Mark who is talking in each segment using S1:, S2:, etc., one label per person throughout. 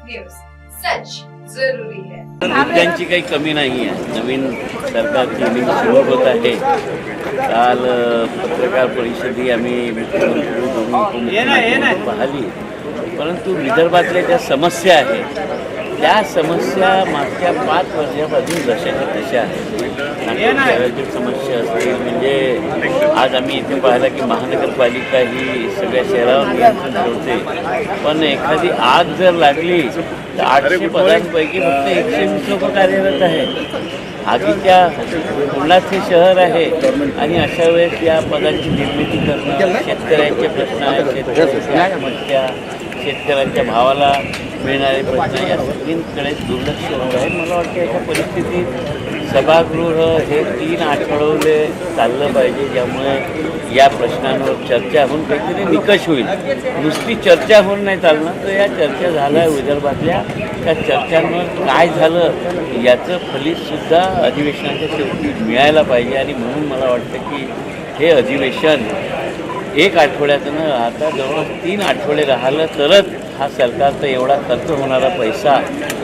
S1: News सच जरूरी है।
S2: मुद्द्यांची काही कमी नाही आहे। नवीन सरकारची इनिंग सुरू होत आहे। काल पत्रकार परिषदेत आम्ही मुख्यमंत्री पाहिली, परंतु विदर्भातल्या ज्या समस्या आहेत त्या समस्या मागच्या 5 वर्षापासून जशाच्या तशा आहेत। समस्या असतील म्हणजे आज आम्ही इथे पाहिलं की महानगरपालिका ही सगळ्या शहरावर नियंत्रण ठेवते, पण एखादी आग जर लागली तर 800 पदांपैकी फक्त 120 लोक कार्यरत आहेत। आगीच्या कुंडात हे शहर आहे आणि अशा वेळेस या पदांची निर्मिती करणं, शेतकऱ्यांचे प्रश्न आहेत, शेतकऱ्यांच्या आत्महत्या, शेतकऱ्यांच्या भावाला मिळणारे प्रश्न या सगळींकडे दुर्लक्ष होत आहे। मला वाटतं याच्या परिस्थितीत सभागृह हे 3 आठवडे चाललं पाहिजे, ज्यामुळे या प्रश्नांवर चर्चा होऊन काहीतरी निकष होईल। नुसती चर्चा होऊन नाही चालणार, तर या चर्चा झाल्या विदर्भातल्या त्या चर्चांवर काय झालं याचं फलितसुद्धा अधिवेशनाच्या शेवटी मिळायला पाहिजे। आणि म्हणून मला वाटतं की हे अधिवेशन 1 आठवड्याचं न राहता जवळपास 3 आठवडे राहिलं तरच हा सरकारचा एवढा खर्च होणारा पैसा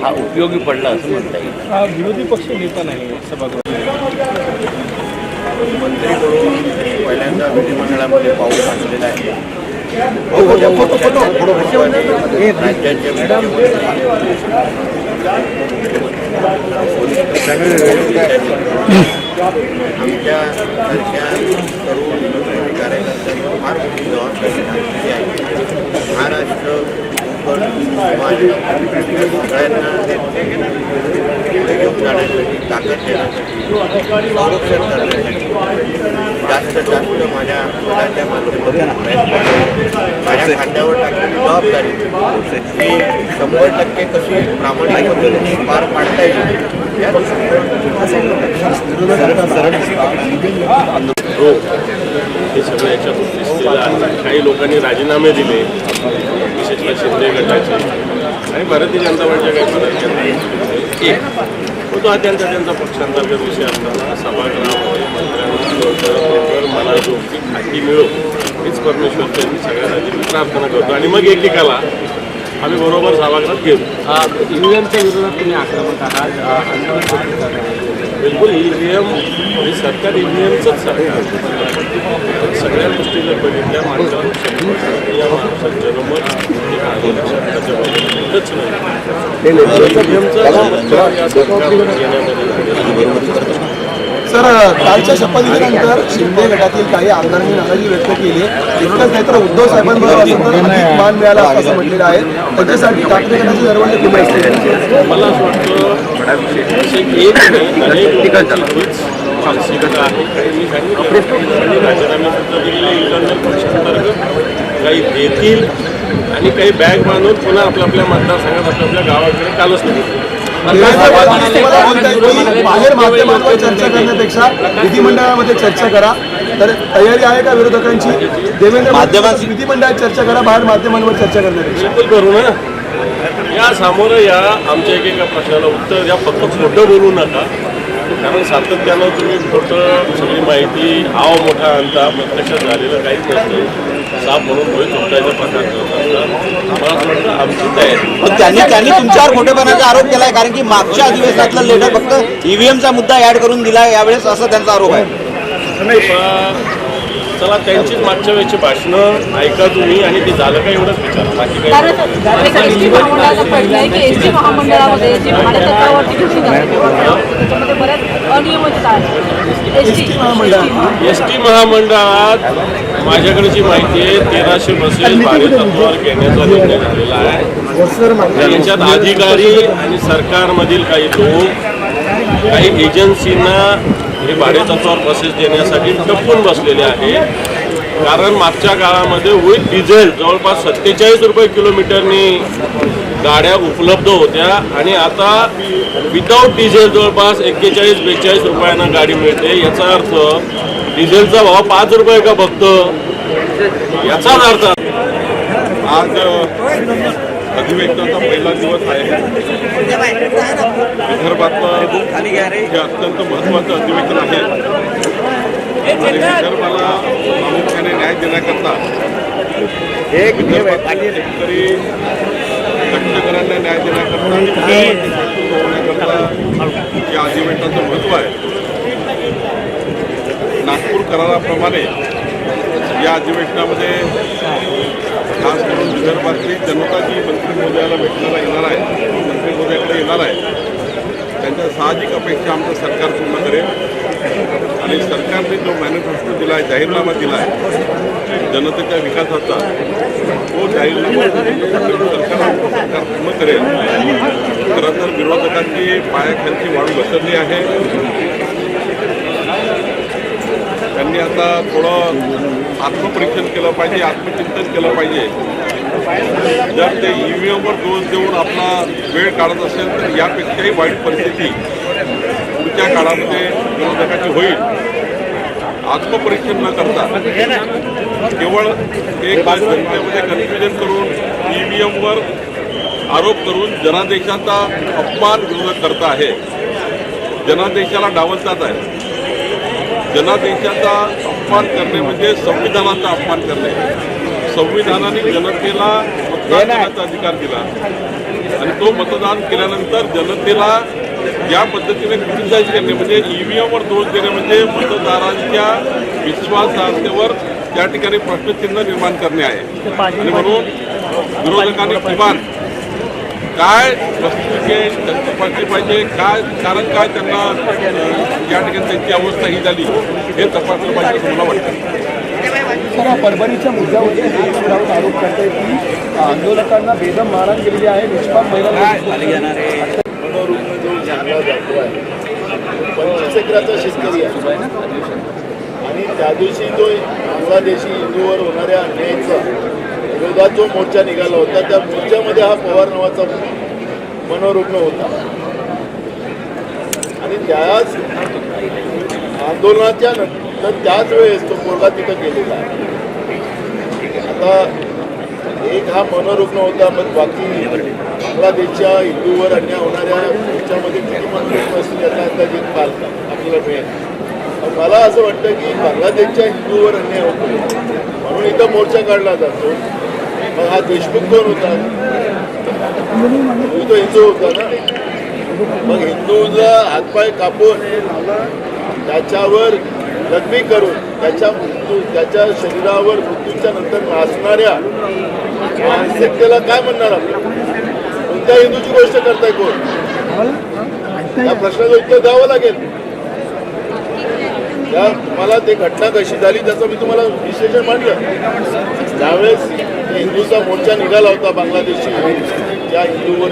S2: हा उपयोगी पडला असं म्हणता येईल।
S3: हा विरोधी पक्ष नेता नाही सभागृहात।
S4: मंत्री म्हणून पहिल्यांदा विधिमंडळामध्ये पाऊल टाकलेला आहे। राज्याचे आमच्या सारख्या तरुण कार्यकर्त्यांना फार मोठी जबाबदारी टाकलेली आहे। महाराष्ट्र सगळ्यांना पुढे घेऊन जाण्यासाठी, ताकद देण्यासाठी, संरक्षण करण्यासाठी जास्त माझ्या पदाच्या माध्यमातून माझ्या खांद्यावर टाकलेली जबाबदारी ही 100% कशी प्रामाणिक पद्धतीने पार पाडता येईल या
S5: हे सगळं याच्यात दिसलेलं आहे। काही लोकांनी राजीनामे दिले, विशेषतः शिंदे गटाचे आणि भारतीय जनता पार्टीच्या काही पदाधिकारी होतो। हा त्यांचा पक्षांतर्गत विषय असताना सभागृहामध्ये मंत्र्यांना मला जो की खाती मिळो हीच परमेश्वरची मी सगळ्यांना प्रार्थना करतो आणि मग एकेकाला आम्ही बरोबर सभागृहात घेऊ।
S3: ईव्हीएमच्या विरोधात तुम्ही आक्रमक आहात।
S5: बिलकुल ईव्हीएम हे सरकार ईव्हीएमचंच सरकार, सगळ्या गोष्टी जर बघितल्या माणसाला या माणसाचं जनमत होतच नाही। या सरकारवर घेण्यामध्ये
S6: सर, कालच्या शपथविधीनंतर शिंदे गटातील काही आमदारांनी नाराजी व्यक्त केली। इतकंच नाही तर उद्धव साहेबांबरोबर अधिक मान मिळाला असं म्हटलेलं आहे। त्याच्यासाठी ठाकरे गटाचे सर्वांनी खूप असते।
S5: मला असं वाटतं मानसिकता आहे। मी सांगितलं राजीनामे सुद्धा दिलेले इंटरनल पक्षांतर्गत काही देतील आणि काही बॅग बांधून पुन्हा आपल्या मतदारसंघात आपल्या गावाकडे कालच नाही।
S6: बाहेर माध्यमांवर चर्चा करण्यापेक्षा विधिमंडळामध्ये चर्चा करा, तर तयारी आहे का विरोधकांची? देवेंद्र माध्यमांची विधिमंडळात चर्चा करा, बाहेर माध्यमांवर चर्चा करण्यापेक्षा।
S5: बिलकुल करू ना, या सामोरं या आमच्या एकेका प्रश्नाला उत्तर द्या, फक्त खोटं बोलू नका। कारण सातत्यानं तुम्ही खोटं सगळी माहिती मोठा आणता, प्रत्यक्षात झालेलं काहीच नसतं। साप म्हणून होईल तुमच्याचा प्रकार करत मला असं वाटतं आमची तयारी।
S7: त्यांनी तुमच्यावर खोटेपणाचा आरोप केलाय, कारण की मागच्या अधिवेशनातला लेटर फक्त ईव्हीएमचा मुद्दा ऍड करून दिला यावेळेस, असं त्यांचा आरोप आहे।
S5: नाही, चला त्यांचीच मागच्या वेळेची भाषणं ऐका तुम्ही आणि ते झालं का एवढंच विचार, बाकी काही
S8: एसटी महामंडळाचं पडलंय की एसटी महामंडळामध्ये जी भाडेतत्वावरती घेतली जाते त्याच्यामध्ये बऱ्याच अनियमितता आहे।
S5: एसटी महामंडळात माझ्याकडे जी माहिती आहे 1300 बसेस भाडेतत्वावर घेण्याचा निर्णय झालेला आहे। याच्यात अधिकारी आणि सरकारमधील काही लोक काही एजन्सींना हे भाडेतत्वावर बसेस देण्यासाठी टपून बसलेले आहेत। कारण मागच्या काळामध्ये विथ डिझेल जवळपास 47 रुपये किलोमीटरनी गाड्या उपलब्ध होत्या आणि आता विदाऊट डिझेल जवळपास 41-42 रुपयांना गाडी मिळते। याचा अर्थ डिझेलचा भाव 5 रुपये का फक्त, याचाच अर्थ
S4: आज अधिवेशनाचा पहिला दिवस आहे। विदर्भातलं हे अत्यंत महत्त्वाचं अधिवेशन आहे आणि विदर्भाला प्रामुख्याने न्याय देण्याकरता विदर्भातील शेतकरी
S5: कष्टकऱ्यांना न्याय देण्याकरता आणि विदर्भाची संस्कृती होण्याकरता या अधिवेशनाचं महत्त्व आहे. नागपूर कराराप्रमाणे या अधिवेशनामध्ये खास करून विदर्भातली जनता जी मंत्री महोदयाला भेटण्याला येणार आहे, मंत्री महोदयाकडे येणार आहे, त्यांच्या साहजिक अपेक्षा आमचं सरकार पूर्ण करेल. आणि सरकारने जो मॅनिफेस्टो दिला आहे, जाहीरनामा दिला आहे जनतेच्या विकासाचा, तो जाहीरनामा सरकार पूर्ण करेल. खरं तर विरोधकांची पायाखालची वाळू घसरली आहे. त्यांनी आता थोडं आत्मपरीक्षण केलं पाहिजे, आत्मचिंतन केलं पाहिजे. जर ते EVMवर दोष देऊन आपला वेळ काढत असेल तर यापेक्षाही वाईट परिस्थिती पुढच्या काळामध्ये विरोधकाची होईल. आत्मपरीक्षण न करता केवळ एक जनतेमध्ये कन्फ्युजन करून EVMवर आरोप करून जनादेशाचा अपमान विरोधक करता आहे. जनादेशाला डावलतात आहे. जनादेशाचा अपमान करणे म्हणजे संविधानाचा अपमान करणे. संविधानाने जनतेला मतदान करण्याचा अधिकार दिला आणि तो मतदान केल्यानंतर जनतेला या पद्धतीने क्रिटिसाइज करणे म्हणजे EVMवर दोष देणे म्हणजे मतदारांच्या विश्वासार्हतेवर त्या ठिकाणी प्रश्नचिन्ह निर्माण करणे आहे. आणि म्हणून विरोधकांनी किमान काय वस्तुस्थिती तपासली पाहिजे, काय कारण काय त्यांना या ठिकाणी त्यांची अवस्था ही झाली हे तपासलं पाहिजे असं मला वाटतं.
S6: सर, परभणीच्या मुद्द्यावरती एक राऊत आरोप करते की आंदोलकांना बेदम मारहाण केलेली आहे. निष्पाप महिला
S4: मनोरुग्ण जो जाणला जातो आहे 25 एकराचा शेतकरी आहे आणि त्या दिवशी जो बांगलादेशी हिंदूवर होणाऱ्या अन्यायाचा विरोधात जो मोर्चा निघाला होता त्या मोर्चामध्ये हा पवार नावाचा मनोरुग्ण होता आणि त्याच आंदोलनाच्या नंतर त्याच वेळेस तो पोरगा तिथं गेलेला आहे. आता एक हा मनोरुग्ण होता, मग बाकी बांगलादेशच्या हिंदूवर अन्याय होणाऱ्या मोर्चामध्ये किती मनोरुग्ण असतील याचा अंदाज एक काल आपल्याला मिळेल. मला असं वाटतं की बांगलादेशच्या हिंदूवर अन्याय होतो म्हणून इथं मोर्चा काढला जातो. मग हा देशमुख कोण होता? तो हिंदू होता ना. मग हिंदूला हातपाय कापून त्याच्यावर जखमी करून त्याच्या शरीरावर मृत्यूच्या नंतर नाचणाऱ्या मानसिकतेला काय म्हणणार आपण? कोणत्या हिंदूची गोष्ट करताय कोण? या प्रश्नाचं उत्तर द्यावं लागेल. मला ते घटना कशी झाली त्याचं मी तुम्हाला विश्लेषण मांडलं. त्यावेळेस हिंदूचा मोर्चा निघाला होता बांगलादेशी ज्या हिंदूवर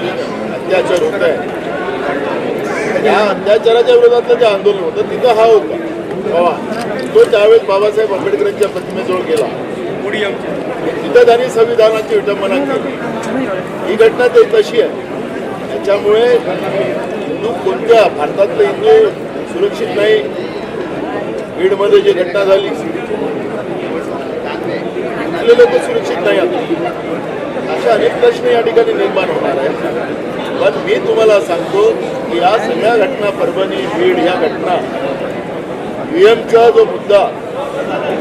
S4: अत्याचार होत आहे त्या अत्याचाराच्या विरोधातलं जे आंदोलन होतं तिथं हा होता पवार. तो त्यावेळेस बाबासाहेब आंबेडकरांच्या प्रतिमेजवळ गेला. तिथं त्यांनी संविधानाची विटंबना केली. ही घटना ते तशी आहे. त्याच्यामुळे हिंदू कोणत्या भारतातले हिंदू सुरक्षित नाही. बीडमध्ये जी घटना झाली आपले लोक सुरक्षित नाही आता. असे अनेक प्रश्न या ठिकाणी निर्माण होणार आहेत. पण मी तुम्हाला सांगतो की या सगळ्या घटना परभणी बीड या घटना EVMचा जो मुद्दा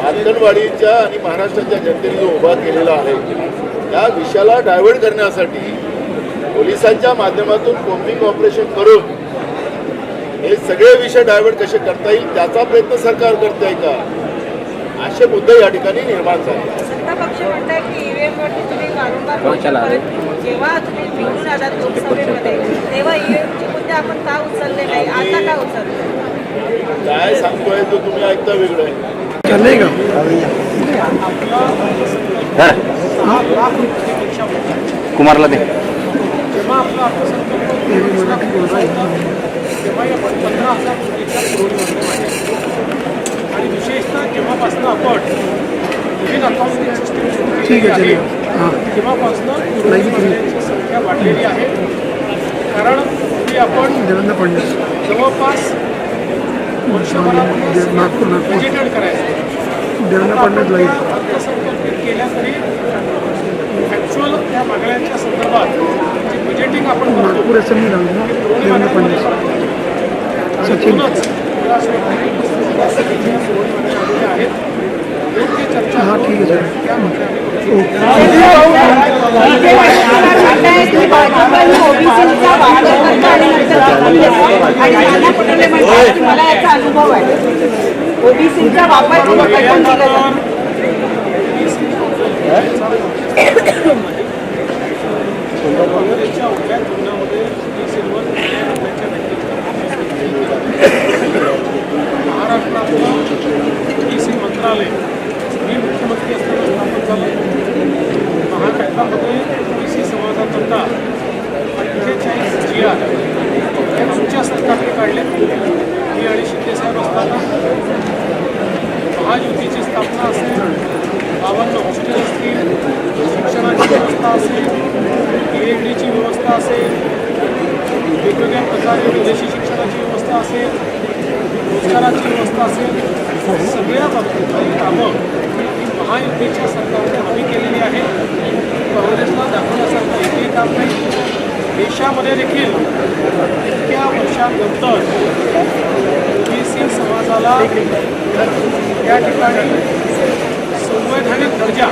S4: मातकनवाडीच्या आणि महाराष्ट्राच्या जनतेने जो उभा केलेला आहे त्या विषयाला डायव्हर्ट करण्यासाठी पोलिसांच्या माध्यमातून कोम्बिंग ऑपरेशन करून हे सगळे विषय डायव्हर्ट कसे करता येईल त्याचा प्रयत्न सरकार करत आहे का असे मुद्दे या ठिकाणी निर्माण झाले.
S8: सत्ता पक्ष म्हणताय की EVMवरती तुम्ही वारंवार जेव्हा तुम्ही निवडून आलात लोकसभेमध्ये तेव्हा EVMचे मुद्दे आपण का उचलले नाही, आता का उचलले?
S4: काय सांगतोय तो तुम्ही ऐकता वेगळं आहे.
S7: कुमारला दे.
S3: जेव्हा आपला तेव्हा आपण 15,000 कोटीचा पुरवठा आणि विशेषतः जेव्हापासून आपण नवीन अकाउंटिंग सिस्टीम सुरू केली आहे तेव्हापासून पुरवठ्याची संख्या वाढलेली आहे. कारण पूर्वी आपण जवळपास वर्षभरामध्ये बजेटेड करायचं अर्थसंकल्पित केल्या तरी ॲक्च्युअल त्या मागण्यांच्या संदर्भात जे बजेटिंग आपण करतो योग्य चर्चा
S8: मला याचा अनुभव आहे. ओबीसीचा वापर करून दिला जातो.
S3: काँग्रेसच्या उभ्या धोरणामध्ये ओबीसीवर महाराष्ट्रातलं ओबीसी मंत्रालय मी मुख्यमंत्री असताना स्थापन झालं. महाराष्ट्रामध्ये ओबीसी समाजाकरता 48 GR हे आमच्या सरकारने काढले. मी आणि शिंदेसाहेब असताना महायुतीची स्थापना असेल, 52 हॉस्टेल असतील, शिक्षणाची व्यवस्था असेल, PhDची व्यवस्था असेल, वेगवेगळ्या प्रकारे विदेशी शिक्षणाची व्यवस्था असेल, रोजगाराची व्यवस्था असेल, सगळ्या बाबतीतली कामं ही महायुतीच्या सरकारने हमी केलेली आहे. काँग्रेसला दाखवण्यासारखं एकही काम नाही. देशामध्ये देखील इतक्या वर्षांनंतर ओबीसी समाजाला या ठिकाणी संवैधानिक दर्जा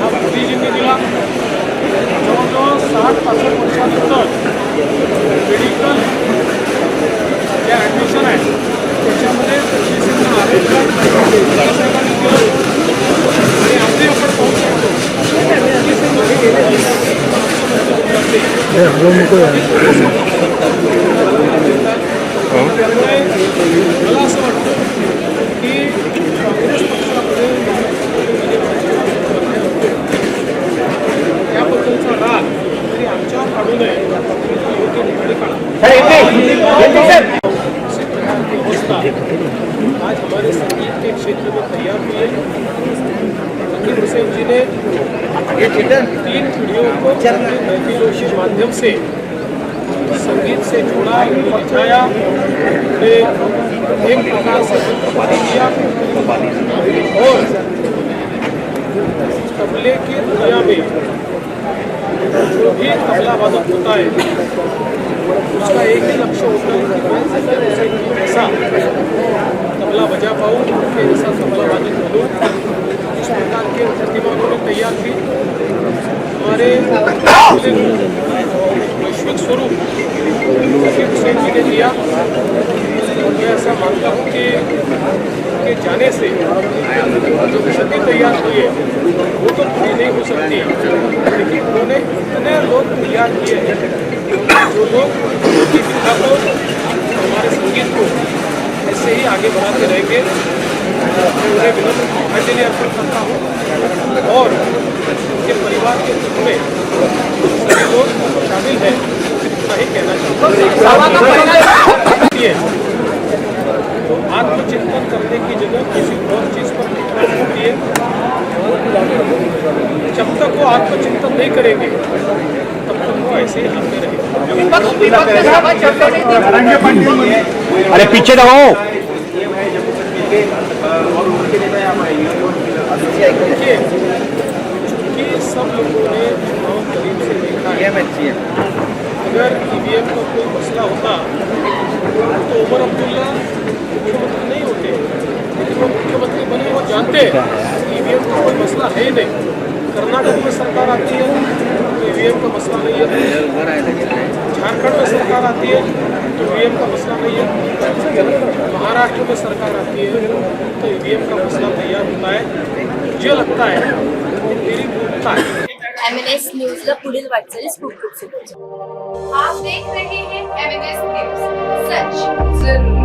S3: हा मोदीजींनी दिला. जवळजवळ 60-65 वर्षानंतर मेडिकल जे ॲडमिशन आहे त्याच्यामध्ये ओबीसींना आरक्षण साहेबांनी दिलं. आणि आजही आपण पाहू शकतो त्यामुळे मला असं वाटतं की काँग्रेस पक्षामध्ये त्याबद्दलचा राग तरी आमच्यावर काढू नये. योग्य ठिकाणी काढा. व्यवस्था आज हमारे संगीत के क्षेत्र में तैयार हुई है. ज़कीर हुसैन जी ने 3 पीढ़ियों को अपने महफिलों के माध्यम से संगीत से जोड़ा, बचाया, एक प्रकार से पानी दिया और तबले की दुनिया में जो भी तबला वादक होता है उसका एक ही लक्ष्य होता है कि मैं ज़कीर हुसैन की जैसा तबला बजा पाऊँ, उनके जैसा तबला वादक बनूँ. इस प्रकार की प्रतिभा उन्होंने तैयार की. हमारे वैश्विक स्वरूप ज़कीर हुसैन जी ने दिया. मैं ऐसा मानता हूँ कि उनके जाने से जो क्षति तैयार हुई है वो तो पूरी नहीं हो सकती, लेकिन उन्होंने इतने लोग तैयार किए हैं जो लोग उनकी विधा को, हमारे संगीत को ऐसे ही आगे बढ़ाते रहेंगे. मैं उन्हें विनम्र श्रद्धांजलि अर्पण करता हूँ और उनके परिवार के दुख में सभी लोग शामिल हैं. इतना ही कहना चाहता हूँ. तो आत्मचिंतन करने की जगह किसी और चीज़ पर टिकना होती है. जब तक वो आत्मचिंतन नहीं करेंगे तब तक वो ऐसे ही हारते रहेंगे.
S7: अरे पीछे रहो.
S3: देखिए कि सब लोगों ने चुनाव करीब से देखा है. अगर EVM का कोई मसला होता तो उमर अब्दुल्ला मुख्यमंत्री नहीं होते, लेकिन वो मुख्यमंत्री बने. वो जानते हैं EVM का कोई मसला है ही नहीं. कर्नाटक में सरकार आती है तो EVM का मसला नहीं है. झारखंड में सरकार आती है तो EVM का मसला नहीं है. महाराष्ट्र में सरकार आती है तो EVM का मसला तैयार होता है. मुझे लगता है कि मेरी मूर्खता है.
S9: MNS न्यूजला पुढील वाटचालीस खूप खूप शुभेच्छा.
S1: आप देख रहे हैं MNS न्यूज, सच जरूरी.